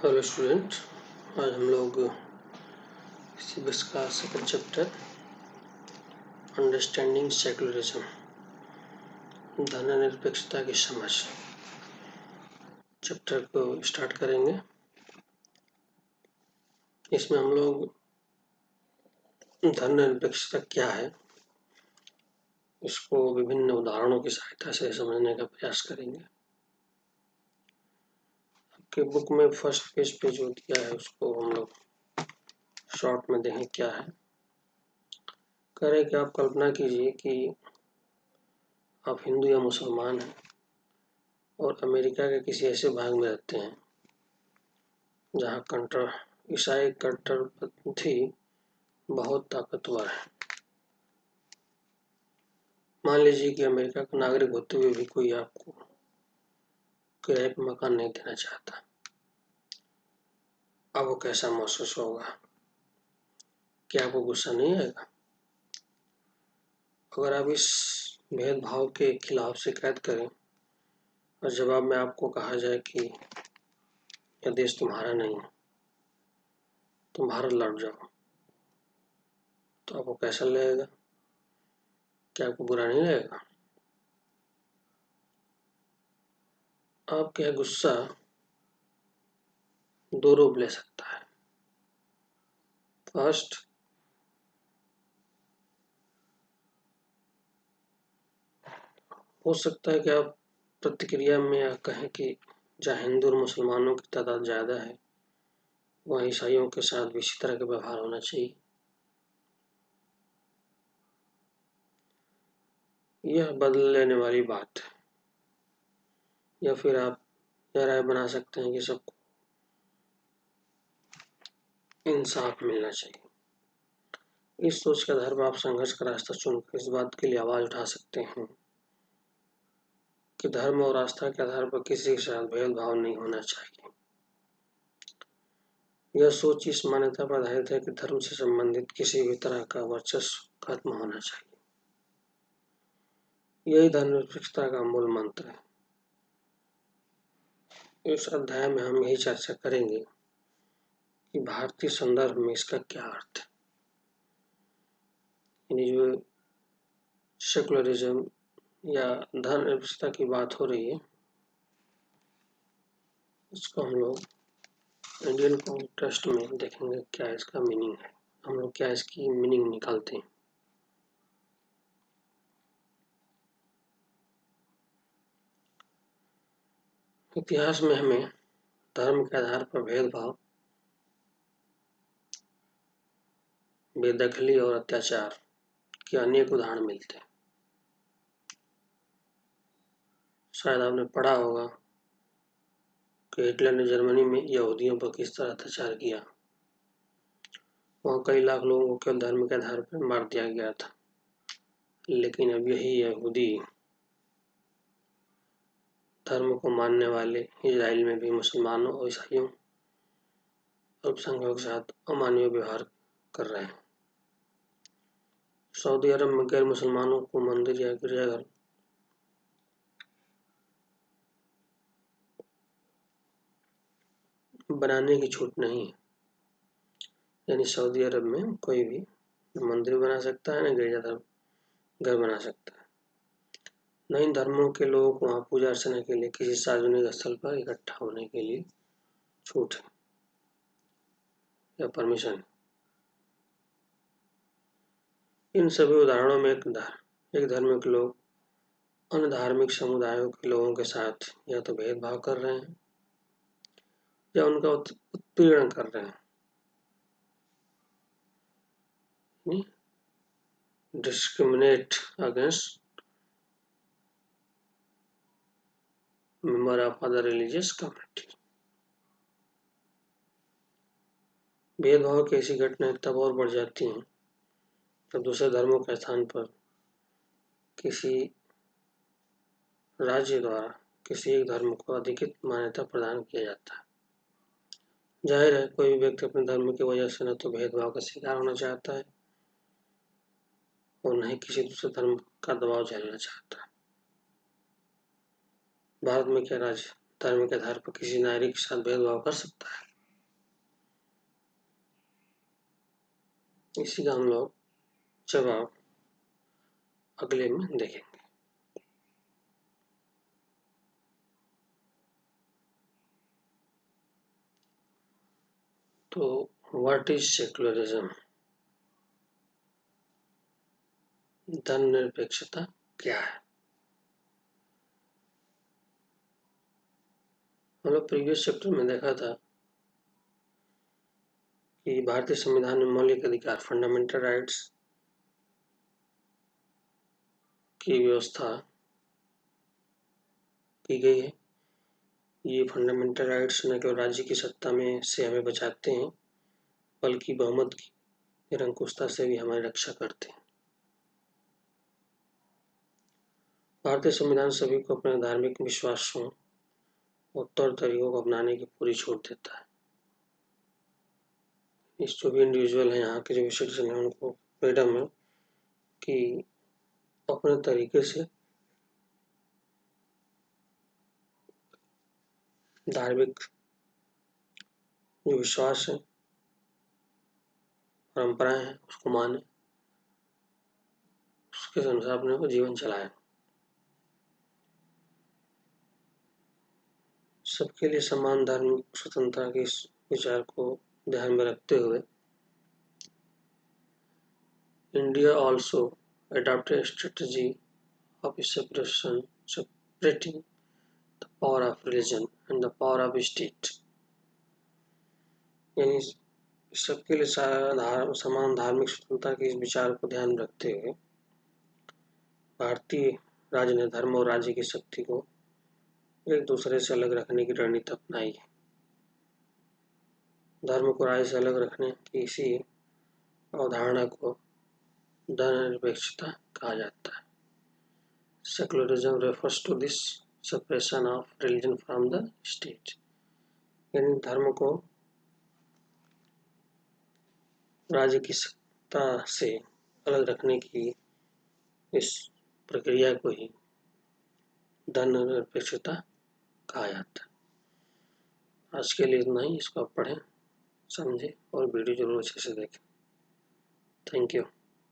Hello student, आज हम लोग सिविक्स का सेकंड चैप्टर अंडरस्टैंडिंग सेकुलरिज्म, धर्मनिरपेक्षता की समझ चैप्टर को स्टार्ट करेंगे। इसमें हम लोग धर्मनिरपेक्षता क्या है इसको विभिन्न उदाहरणों की सहायता से समझने का प्रयास करेंगे। आपके बुक में फर्स्ट पेज पे जो दिया है उसको हम लोग शॉर्ट में देखें क्या है। करें कि आप कल्पना कीजिए कि आप हिंदू या मुसलमान हैं और अमेरिका के किसी ऐसे भाग में रहते हैं जहाँ ईसाई कट्टरपंथी बहुत ताकतवर है। मान लीजिए कि अमेरिका का नागरिक होते हुए भी कोई आपको किराए पर मकान नहीं देना चाहता, अब वो कैसा महसूस होगा? क्या आपको गुस्सा नहीं आएगा? अगर आप इस भेदभाव के खिलाफ शिकायत करें और जवाब में आपको कहा जाए कि यह देश तुम्हारा नहीं है, तुम भारत लौट जाओ, तो आपको कैसा लगेगा? क्या आपको बुरा नहीं लगेगा? आपका यह गुस्सा दो रूप ले सकता है। फर्स्ट, हो सकता है कि आप प्रतिक्रिया में या कहें कि जहाँ हिंदू और मुसलमानों की तादाद ज़्यादा है वहाँ ईसाइयों के साथ भी इसी तरह का व्यवहार होना चाहिए। यह बदल लेने वाली बात है। या फिर आप यह राय बना सकते हैं कि सबको इंसाफ मिलना चाहिए। इस सोच के आधार पर आप संघर्ष का रास्ता चुनकर इस बात के लिए आवाज उठा सकते हैं कि धर्म और आस्था के आधार पर किसी के साथ भेदभाव नहीं होना चाहिए। यह सोच इस मान्यता पर आधारित है कि धर्म से संबंधित किसी भी तरह का वर्चस्व खत्म होना चाहिए। यही धर्मनिरपेक्षता का मूल मंत्र है। इस अध्याय में हम यही चर्चा करेंगे कि भारतीय संदर्भ में इसका क्या अर्थ है। यानी जो सेकुलरिज्म या धर्मनिरपेक्षता की बात हो रही है, इसको हम लोग इंडियन कॉन्टेक्स्ट में देखेंगे क्या इसका मीनिंग है, हम लोग क्या इसकी मीनिंग निकालते हैं। इतिहास में हमें धर्म के आधार पर भेदभाव, बेदखली और अत्याचार के अनेक उदाहरण मिलते हैं। शायद आपने पढ़ा होगा कि हिटलर ने जर्मनी में यहूदियों पर किस तरह अत्याचार किया। वहाँ कई लाख लोगों को केवल धर्म के आधार पर मार दिया गया था, लेकिन अब यही यहूदी धर्म को मानने वाले इजराइल में भी मुसलमानों और ईसाइयों अल्पसंख्यकों के साथ अमानवीय व्यवहार कर रहे हैं। सऊदी अरब में गैर मुसलमानों को मंदिर या गिरजाघर बनाने की छूट नहीं है। यानी सऊदी अरब में कोई भी मंदिर बना सकता है, न गिरजाघर घर बना सकता है। न इन धर्मों के लोगों को वहाँ पूजा अर्चना के लिए किसी सार्वजनिक स्थल पर इकट्ठा होने के लिए छूट है या परमिशन। इन सभी उदाहरणों में एक धर्म के लोग अन्य धार्मिक समुदायों के लोगों के साथ या तो भेदभाव कर रहे हैं या उनका उत्पीड़न कर रहे हैं। Discriminate against member of other religious community. भेदभाव की ऐसी घटनाएं तब और बढ़ जाती हैं जब दूसरे धर्मों के स्थान पर किसी राज्य द्वारा किसी एक धर्म को अधिकृत मान्यता प्रदान किया जाता है। जाहिर है कोई भी व्यक्ति अपने धर्म की वजह से न तो भेदभाव का शिकार होना चाहता है और न ही किसी दूसरे धर्म का दबाव झेलना चाहता है। भारत में क्या राज्य धर्म के आधार पर किसी नागरिक के साथ भेदभाव कर सकता है? इसी का हम लोग जवाब अगले में देखेंगे। तो व्हाट इज सेक्युलरिज्म? धर्मनिरपेक्षता क्या है? हम लोग प्रीवियस चैप्टर में देखा था कि भारतीय संविधान में मौलिक अधिकार फंडामेंटल राइट्स की व्यवस्था की गई है। ये फंडामेंटल राइट्स न केवल राज्य की सत्ता में से हमें बचाते हैं, बल्कि बहुमत की निरंकुशता से भी हमारी रक्षा करते हैं। भारतीय संविधान सभी को अपने धार्मिक विश्वासों और तौर तरीकों को अपनाने की पूरी छूट देता है। इस जो भी इंडिविजुअल है, यहाँ के जो भी सिटीजन है, उनको फ्रीडम है कि अपने तरीके से धार्मिक जो विश्वास है, परंपराएं हैं, उसको माने, उसके अनुसार अपने को जीवन चलाए। सबके लिए समान धार्मिक स्वतंत्रता के इस विचार को ध्यान में रखते हुए India also adopted a strategy of separating the power of religion and the power of state। यानी सबके लिए समान धार्मिक स्वतंत्रता के इस विचार को ध्यान में रखते हुए भारतीय राज्य ने धर्म और राज्य की शक्ति को एक दूसरे से अलग रखने की रणनीति अपनाई है। धर्म को राज्य से अलग रखने की इसी अवधारणा को धर्मनिरपेक्षता कहा जाता है। Secularism refers to this separation of religion from the state। यानी धर्म को राज्य की सत्ता से अलग रखने की इस प्रक्रिया को ही धर्मनिरपेक्षता कहा जाता है। आज के लिए इतना ही। इसको आप पढ़ें, समझें और वीडियो जरूर अच्छे से देखें। Thank you.